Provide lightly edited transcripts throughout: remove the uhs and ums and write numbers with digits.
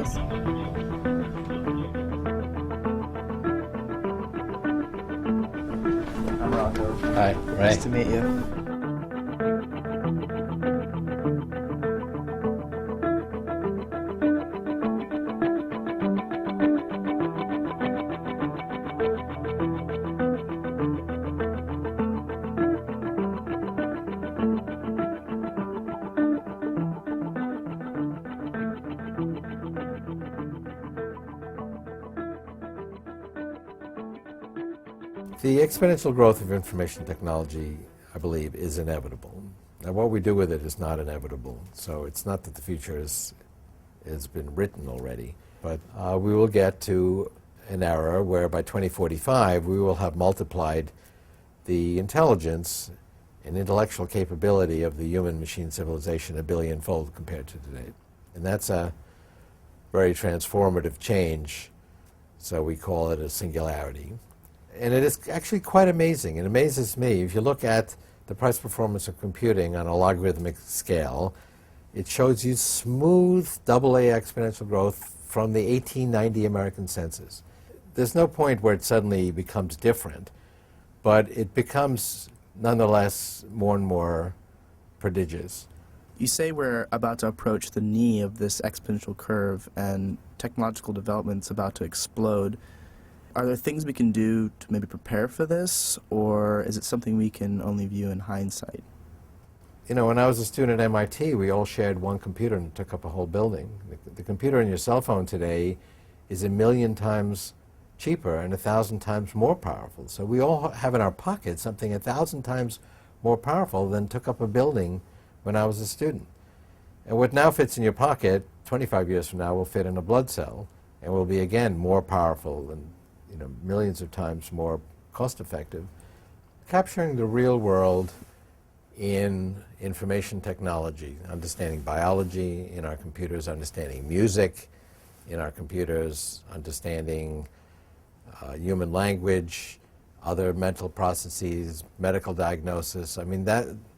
please. I'm Rocco. Hi, Ray. Nice to meet you. The exponential growth of information technology, I believe, is inevitable. Now, what we do with it is not inevitable. So it's not that the future has been written already, but we will get to an era where by 2045 we will have multiplied the intelligence and intellectual capability of the human-machine civilization a billion-fold compared to today. And that's a very transformative change, so we call it a singularity. And it is actually quite amazing. It amazes me. If you look at the price performance of computing on a logarithmic scale, it shows you smooth AA exponential growth from the 1890 American census. There's no point where it suddenly becomes different, but it becomes nonetheless more and more prodigious. You say we're about to approach the knee of this exponential curve and technological development's about to explode. Are there things we can do to maybe prepare for this, or is it something we can only view in hindsight? You know, when I was a student at MIT, we all shared one computer and it took up a whole building. The computer in your cell phone today is 1,000,000 times cheaper and 1,000 times more powerful. So we all have in our pocket something 1,000 times more powerful than took up a building when I was a student. And what now fits in your pocket, 25 years from now, will fit in a blood cell and will be again more powerful and millions of times more cost-effective. Capturing the real world in information technology, understanding biology in our computers, understanding music in our computers, understanding human language, other mental processes, medical diagnosis. I mean,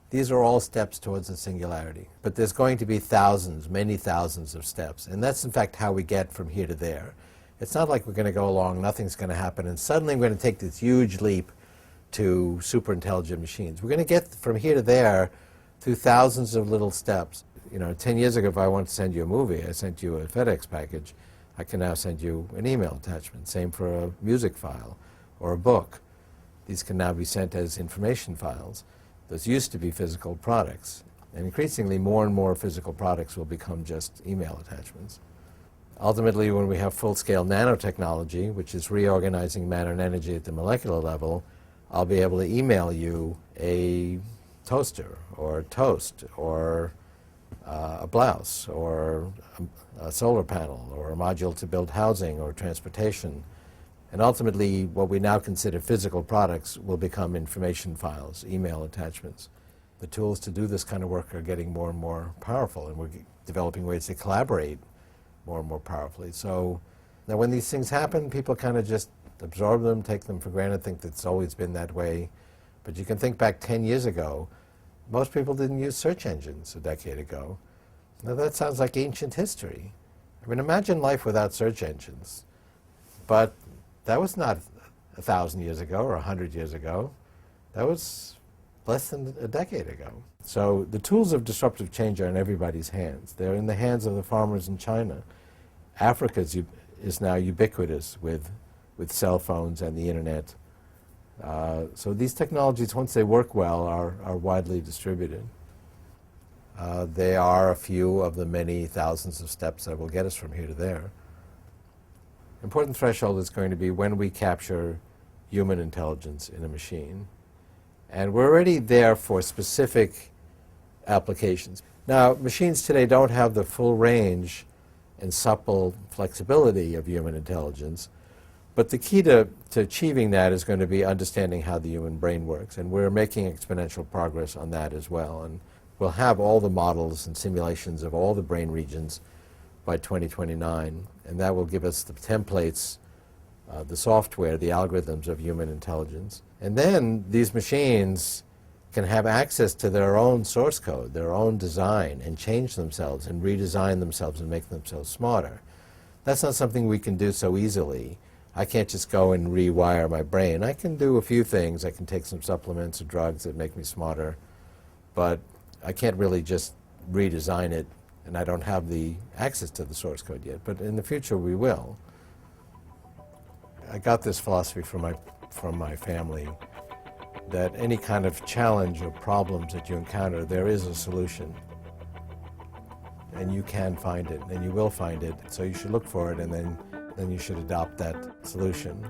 these are all steps towards a singularity. But there's going to be thousands, many thousands of steps. And that's, in fact, how we get from here to there. It's not like we're going to go along, nothing's going to happen, and suddenly we're going to take this huge leap to super intelligent machines. We're going to get from here to there through thousands of little steps. 10 years ago, if I wanted to send you a movie, I sent you a FedEx package. I can now send you an email attachment. Same for a music file or a book. These can now be sent as information files. Those used to be physical products. And increasingly, more and more physical products will become just email attachments. Ultimately, when we have full-scale nanotechnology, which is reorganizing matter and energy at the molecular level, I'll be able to email you a toaster or a toast or a blouse or a solar panel or a module to build housing or transportation. And ultimately, what we now consider physical products will become information files, email attachments. The tools to do this kind of work are getting more and more powerful, and we're developing ways to collaborate more and more powerfully. So now when these things happen, people kind of just absorb them, take them for granted, think that it's always been that way. But you can think back 10 years ago, most people didn't use search engines a decade ago. Now that sounds like ancient history. I mean, imagine life without search engines. But that was not 1,000 years ago or 100 years ago. That was less than a decade ago. So the tools of disruptive change are in everybody's hands. They're in the hands of the farmers in China. Africa is now ubiquitous with cell phones and the internet. So these technologies, once they work well, are widely distributed. They are a few of the many thousands of steps that will get us from here to there. Important threshold is going to be when we capture human intelligence in a machine. And we're already there for specific applications. Now, machines today don't have the full range and supple flexibility of human intelligence, but the key to achieving that is going to be understanding how the human brain works, and we're making exponential progress on that as well. And we'll have all the models and simulations of all the brain regions by 2029, and that will give us the templates, the software, the algorithms of human intelligence. And then these machines can have access to their own source code, their own design, and change themselves and redesign themselves and make themselves smarter. That's not something we can do so easily. I can't just go and rewire my brain. I can do a few things. I can take some supplements or drugs that make me smarter, but I can't really just redesign it, and I don't have the access to the source code yet. But in the future, we will. I got this philosophy from my family, that any kind of challenge or problems that you encounter, there is a solution. And you can find it, and you will find it. So you should look for it, and then you should adopt that solution.